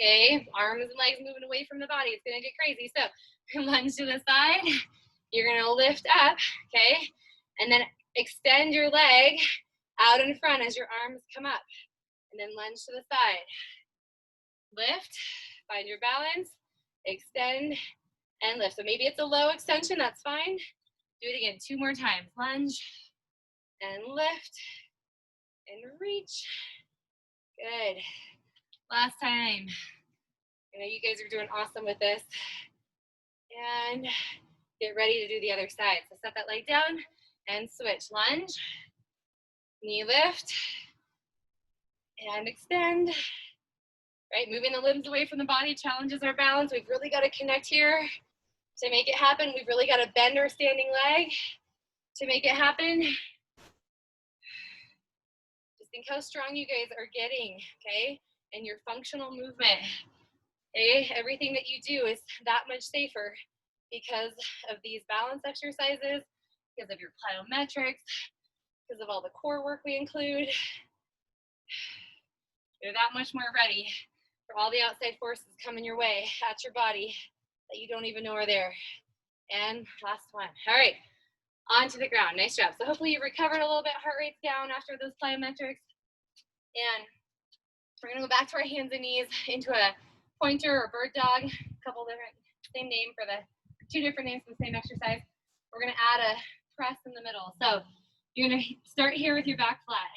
okay, arms and legs moving away from the body. It's gonna get crazy. So lunge to the side. You're gonna lift up, okay? And then extend your leg out in front as your arms come up. And then lunge to the side. Lift, find your balance, extend, and lift. So maybe it's a low extension, that's fine. Do it again 2 more times. Lunge, and lift, and reach. Good. Last time. I know you guys are doing awesome with this. And get ready to do the other side. So set that leg down and switch. Lunge, knee lift, and extend. Right, moving the limbs away from the body challenges our balance. We've really got to connect here to make it happen. We've really got to bend our standing leg to make it happen. Just think how strong you guys are getting, okay? And your functional movement, okay? Everything that you do is that much safer because of these balance exercises, because of your plyometrics, because of all the core work we include. You're that much more ready for all the outside forces coming your way at your body that you don't even know are there. And last one. All right, onto the ground. Nice job. So hopefully you recovered a little bit, heart rate's down after those plyometrics. And we're gonna go back to our hands and knees into a pointer or bird dog, a couple different, same name for the 2 different names for the same exercise. We're gonna add a press in the middle. So you're gonna start here with your back flat.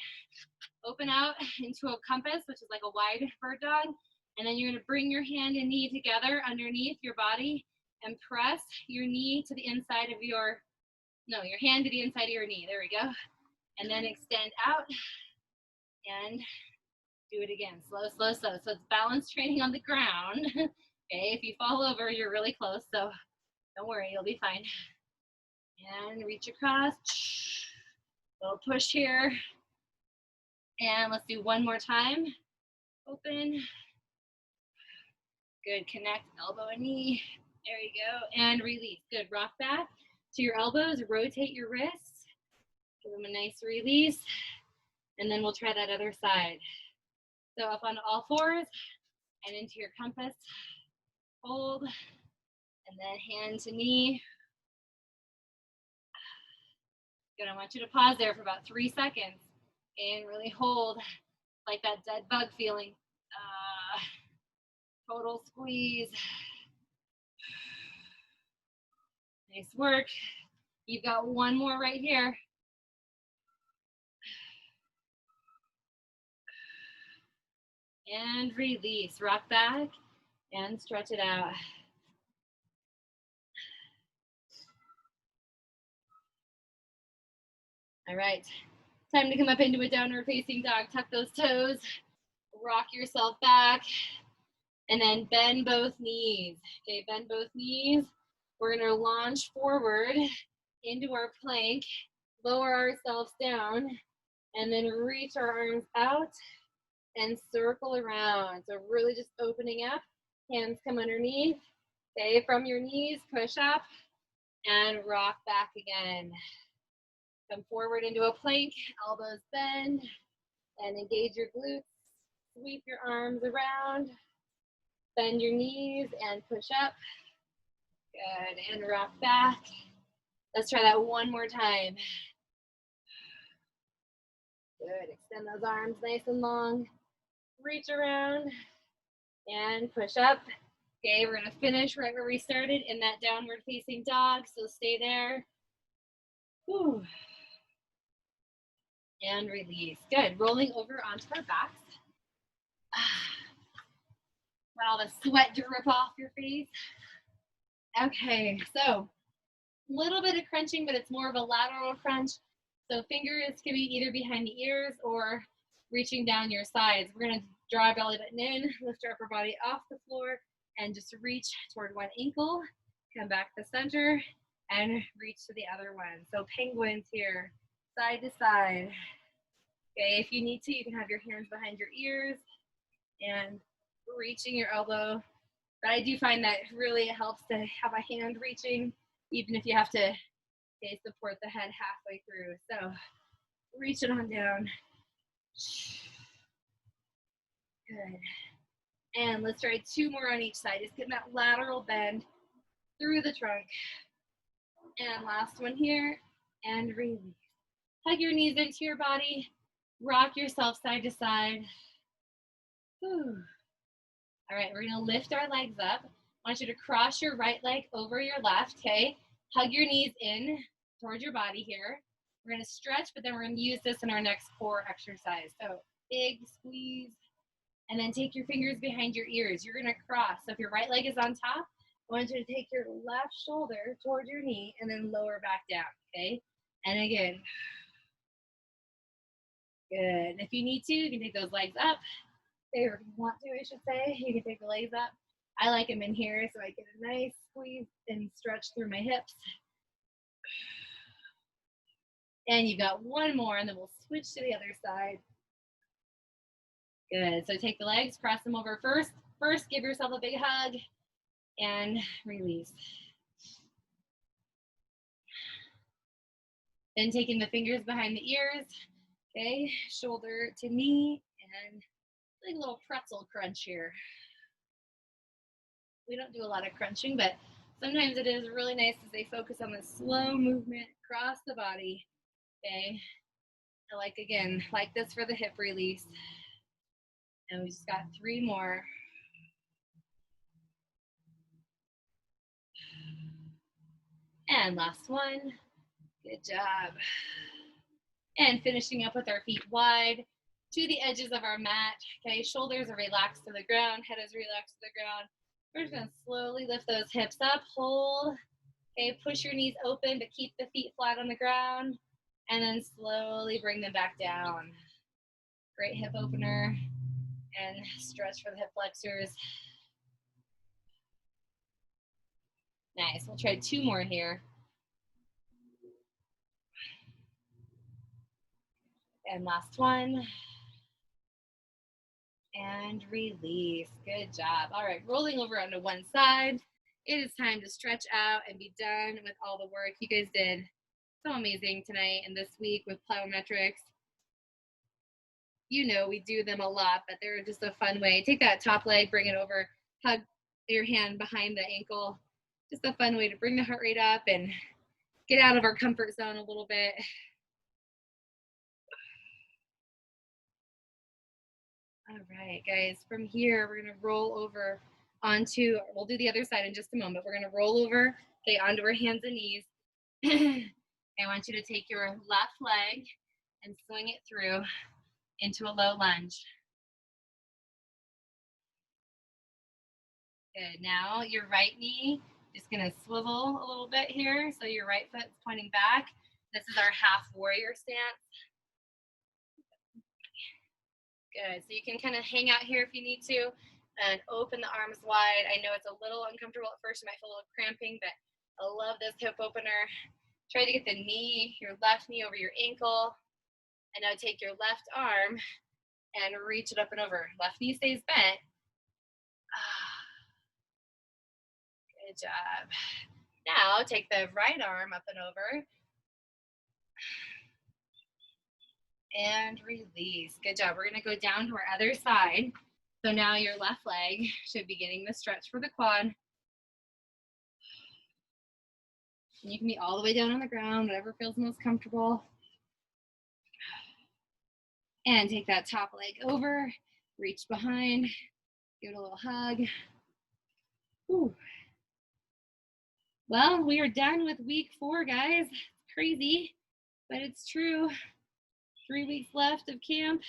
Open out into a compass, which is like a wide bird dog. And then you're gonna bring your hand and knee together underneath your body and press your knee to the inside of your hand to the inside of your knee. There we go. And then extend out and do it again. Slow, slow, slow. So it's balance training on the ground. Okay, if you fall over, you're really close. So don't worry, you'll be fine. And reach across. Little push here. And let's do 1 more time. Open. Good, connect elbow and knee. There you go, and release. Good, rock back to your elbows, rotate your wrists. Give them a nice release, and then we'll try that other side. So up on all 4s and into your compass. Hold, and then hand to knee. Good, I want you to pause there for about 3 seconds, and really hold like that dead bug feeling. Total squeeze. Nice work. You've got 1 more right here. And release. Rock back and stretch it out. All right. Time to come up into a downward facing dog. Tuck those toes. Rock yourself back. And then bend both knees. Okay, bend both knees. We're going to launch forward into our plank. Lower ourselves down. And then reach our arms out and circle around. So really just opening up. Hands come underneath. Okay, from your knees, push up and rock back again. Come forward into a plank, elbows bend, and engage your glutes. Sweep your arms around. Bend your knees and push up. Good, and rock back. Let's try that 1 more time. Good, extend those arms nice and long. Reach around and push up. Okay, we're gonna finish right where we started in that downward facing dog, so stay there. Whew. And release. Good, rolling over onto our backs. Let all the sweat drip off your face. Okay, so a little bit of crunching, but it's more of a lateral crunch. So fingers can be either behind the ears or reaching down your sides. We're gonna draw our belly button in, lift our upper body off the floor, and just reach toward one ankle. Come back to center and reach to the other one. So penguins here, side to side. Okay, if you need to, you can have your hands behind your ears and reaching your elbow. But I do find that really it helps to have a hand reaching, even if you have to support the head halfway through. So reach it on down. Good. And let's try 2 more on each side. Just getting that lateral bend through the trunk. And last one here, and release. Hug your knees into your body. Rock yourself side to side. Whew. All right, we're gonna lift our legs up. I want you to cross your right leg over your left, okay? Hug your knees in towards your body here. We're gonna stretch, but then we're gonna use this in our next core exercise. So big squeeze, and then take your fingers behind your ears. You're gonna cross. So if your right leg is on top, I want you to take your left shoulder towards your knee and then lower back down, okay? And again, good. If you need to, you can take those legs up. Or if you want to, I should say, you can take the legs up. I like them in here so I get a nice squeeze and stretch through my hips. And you've got one more, and then we'll switch to the other side. Good. So take the legs, cross them over first. First, give yourself a big hug and release. Then taking the fingers behind the ears, okay, shoulder to knee, and like a little pretzel crunch here. We don't do a lot of crunching, but sometimes it is really nice to stay focused on the slow movement across the body, okay? I like, again, like this for the hip release. And we just got 3 more. And last one. Good job. And finishing up with our feet wide to the edges of our mat. Okay, shoulders are relaxed to the ground, head is relaxed to the ground. We're just gonna slowly lift those hips up, hold. Okay, push your knees open to keep the feet flat on the ground, and then slowly bring them back down. Great hip opener, and stretch for the hip flexors. Nice, we'll try 2 more here. And last one. And release. Good job. All right, rolling over onto one side. It is time to stretch out and be done with all the work. You guys did so amazing tonight and this week with plyometrics. You know we do them a lot, but they're just a fun way. Take that top leg, bring it over, hug your hand behind the ankle. Just a fun way to bring the heart rate up and get out of our comfort zone a little bit. All right, guys, from here, we're gonna roll over onto, we'll do the other side in just a moment. We're gonna roll over, okay, onto our hands and knees. I want you to take your left leg and swing it through into a low lunge. Good, now your right knee is gonna swivel a little bit here, so your right foot's pointing back. This is our half warrior stance. Good, so you can kind of hang out here if you need to and open the arms wide. I know it's a little uncomfortable at first, you might feel a little cramping, but I love this hip opener. Try to get the knee, your left knee over your ankle, and now take your left arm and reach it up and over. Left knee stays bent. Good job. Now take the right arm up and over. And release. Good job. We're going to go down to our other side. So now your left leg should be getting the stretch for the quad. And you can be all the way down on the ground, whatever feels most comfortable. And take that top leg over, reach behind, give it a little hug. Whew. Well, we are done with week 4, guys. It's crazy, but it's true. 3 weeks left of camp.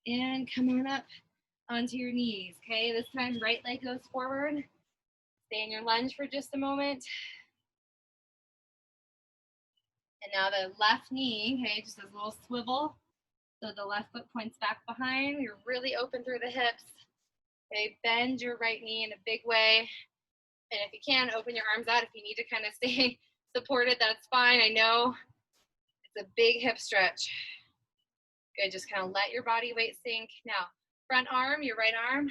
And come on up onto your knees, okay? This time, right leg goes forward. Stay in your lunge for just a moment. And now the left knee, okay, just a little swivel. So the left foot points back behind. You're really open through the hips. Okay, bend your right knee in a big way. And if you can, open your arms out. If you need to kind of stay supported, that's fine. I know it's a big hip stretch. Good, just kind of let your body weight sink. Now, front arm, your right arm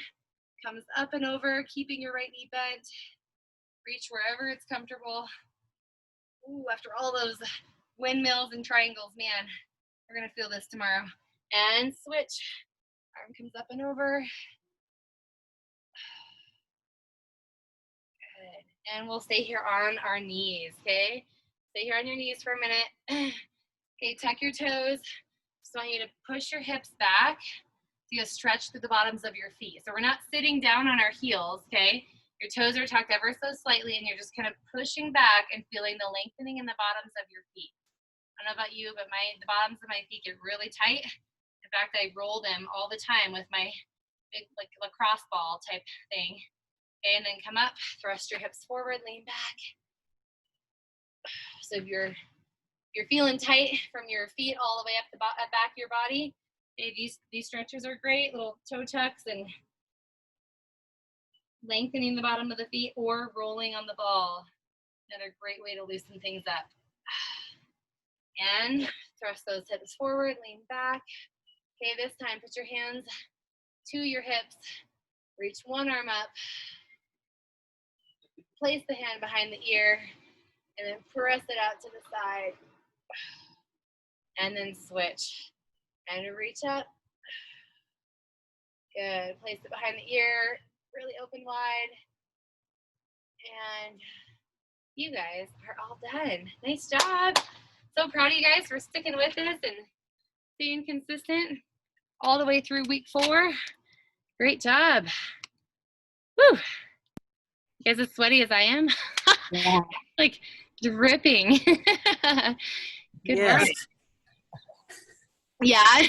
comes up and over, keeping your right knee bent. Reach wherever it's comfortable. Ooh, after all those windmills and triangles, man, we're gonna feel this tomorrow. And switch. Arm comes up and over. Good. And we'll stay here on our knees, okay? Stay here on your knees for a minute. Okay, tuck your toes. Just want you to push your hips back. So you stretch through the bottoms of your feet. So we're not sitting down on our heels, okay? Your toes are tucked ever so slightly, and you're just kind of pushing back and feeling the lengthening in the bottoms of your feet. I don't know about you, but the bottoms of my feet get really tight. In fact, I roll them all the time with my big, like, lacrosse ball type thing. Okay, and then come up, thrust your hips forward, lean back. So if you're feeling tight from your feet all the way up the back of your body, okay, these stretches are great, little toe tucks and lengthening the bottom of the feet or rolling on the ball. Another great way to loosen things up. And thrust those hips forward, lean back. Okay, this time put your hands to your hips. Reach one arm up. Place the hand behind the ear and then press it out to the side. And then switch. And reach up. Good. Place it behind the ear, really open wide. And you guys are all done. Nice job. So proud of you guys for sticking with this and staying consistent all the way through week 4. Great job. Woo. You guys as sweaty as I am? Yeah. Like dripping. Good work. Yeah.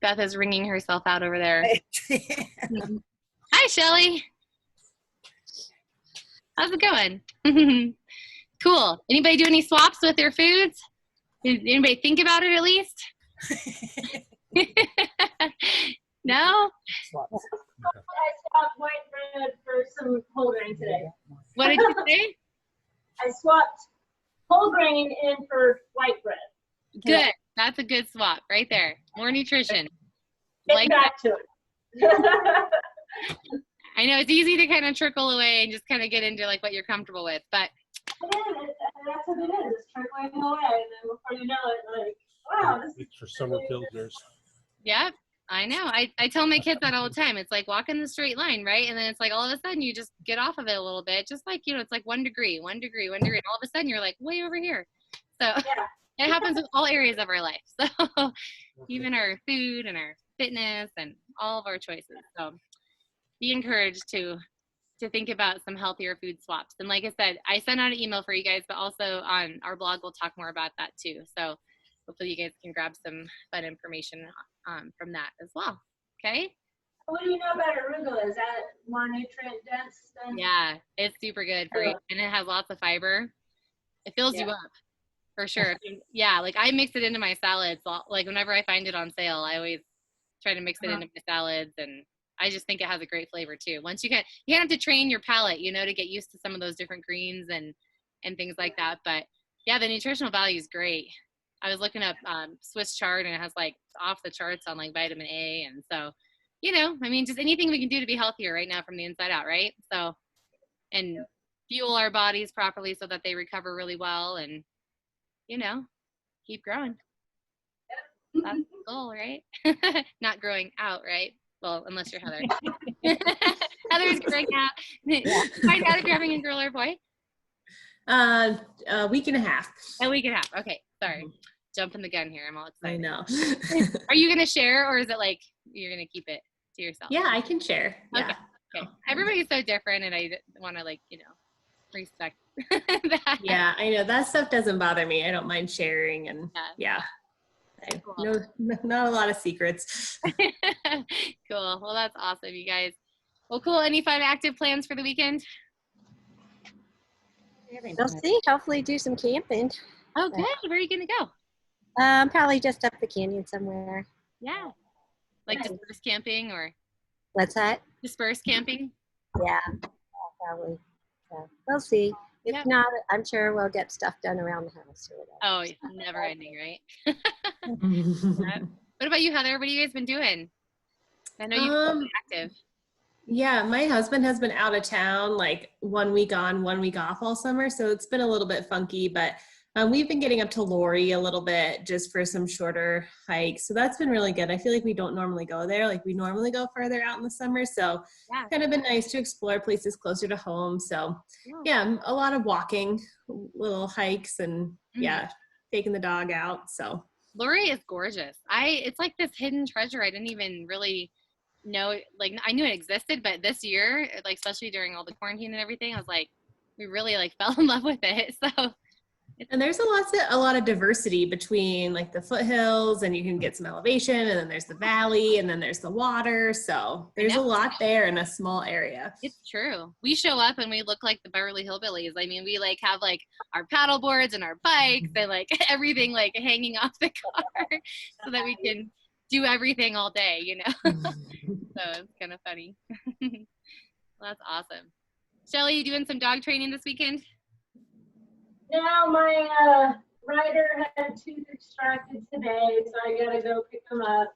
Beth is wringing herself out over there. Hi, Shelly. How's it going? Cool. Anybody do any swaps with their foods? Did anybody think about it at least? No? I swapped white bread for some whole grain today. What did you say? I swapped whole grain in for white bread. Good. That's a good swap right there. More nutrition. Getting back to it. I know it's easy to kind of trickle away and just kind of get into like what you're comfortable with, but It is. That's what it is. It's trickling away, and then before you know it, like, wow, this is for summer pilsners. yep. I know. I tell my kids that all the time. It's like walking the straight line, right? And then it's like all of a sudden you just get off of it a little bit, just like, you know, it's like 1 degree, 1 degree, 1 degree. And all of a sudden you're like way over here. So yeah. It happens with all areas of our life. So even our food and our fitness and all of our choices. So be encouraged to think about some healthier food swaps. And like I said, I sent out an email for you guys, but also on our blog, we'll talk more about that too. So hopefully you guys can grab some fun information from that as well. Okay. What do you know about arugula? Is that more nutrient dense than? Yeah, it's super good for you. And it has lots of fiber. It fills you up. For sure. Yeah, like I mix it into my salads. Like whenever I find it on sale, I always try to mix it into my salads, and I just think it has a great flavor too. Once you have to train your palate, you know, to get used to some of those different greens and things like that. But yeah, the nutritional value is great. I was looking up Swiss chart, and it has like off the charts on like vitamin A, and so, you know, I mean, just anything we can do to be healthier right now from the inside out, right? So, and fuel our bodies properly so that they recover really well, and you know, keep growing. That's the goal, right? Not growing out, right? Well, unless you're Heather. Heather's growing out. Find out if you're having a girl or a boy. A week and a half. A week and a half. Okay, sorry. Jumping the gun here. I'm all excited. I know. Are you gonna share, or is it like you're gonna keep it to yourself? Yeah, I can share. Yeah. Okay. Everybody's so different, and I want to respect that. Yeah, I know that stuff doesn't bother me. I don't mind sharing, and cool. Not a lot of secrets. Cool. Well, that's awesome, you guys. Well, cool. Any fun active plans for the weekend? We'll see. Hopefully do some camping. Oh, good. Where are you going to go? Probably just up the canyon somewhere. Yeah. Like just camping or? What's that? Disperse camping? Yeah, probably. So we'll see. If Yep. not, I'm sure we'll get stuff done around the house or whatever. Oh, never ending, right? Yep. What about you, Heather? What have you guys been doing? I know you've been active. Yeah, my husband has been out of town like 1 week on, 1 week off all summer. So it's been a little bit funky, but we've been getting up to Lori a little bit just for some shorter hikes. So that's been really good. I feel like we don't normally go there. Like we normally go further out in the summer. So Yeah. kind of been nice to explore places closer to home. So yeah, a lot of walking, little hikes and taking the dog out. So Lori is gorgeous. It's like this hidden treasure. I didn't even really know, like I knew it existed, but this year, like especially during all the quarantine and everything, I was like, we really like fell in love with it. So and there's a lot of diversity between like the foothills, and you can get some elevation, and then there's the valley, and then there's the water. So there's a lot there in a small area. It's true. We show up and we look like the Beverly Hillbillies. I mean, we like have like our paddle boards and our bikes and like everything like hanging off the car so that we can do everything all day, you know? So it's kind of funny. Well, that's awesome. Shelly, you doing some dog training this weekend? No, my rider had tooth extracted today, so I gotta go pick him up.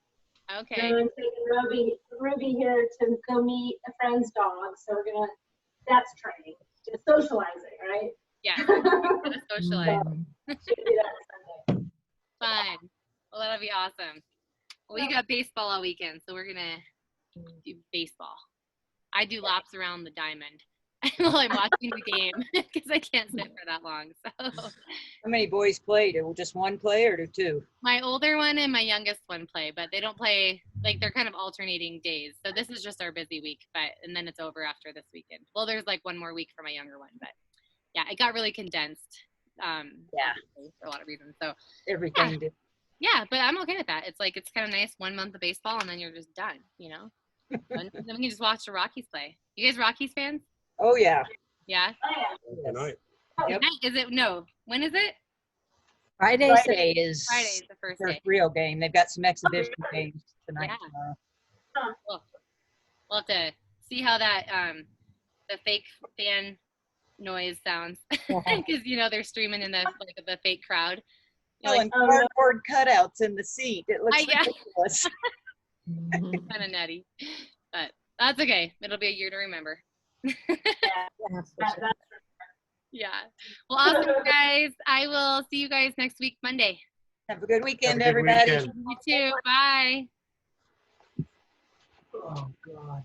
Okay. And I'm taking Ruby here to go meet a friend's dog, so that's training. It's socializing, right? Yeah, gotta socialize. Should do that Sunday. Fun. Well, that'll be awesome. Well, we got baseball all weekend, so we're gonna do baseball. I do laps around the diamond while I'm watching the game because I can't sit for that long. So. How many boys play? Do just one play or do two? My older one and my youngest one play, but they don't play, like they're kind of alternating days. So this is just our busy week, and then it's over after this weekend. Well, there's like one more week for my younger one, but yeah, it got really condensed. For a lot of reasons. So everything did. Yeah, but I'm okay with that. It's like, it's kind of nice 1 month of baseball and then you're just done, you know? And then we can just watch the Rockies play. You guys Rockies fans? Oh, yeah. Yeah? Oh, yeah. Yep. Is it? No. When is it? Friday is the first day. real game. They've got some exhibition games tonight. Yeah. Cool. We'll have to see how that, the fake fan noise sounds. Because, you know, they're streaming in the fake crowd. And cardboard cutouts in the seat. It looks ridiculous. Kind of nutty. But that's okay. It'll be a year to remember. Yeah. Well, awesome, guys. I will see you guys next week, Monday. Have a good weekend, everybody. You too. Bye. Oh, God.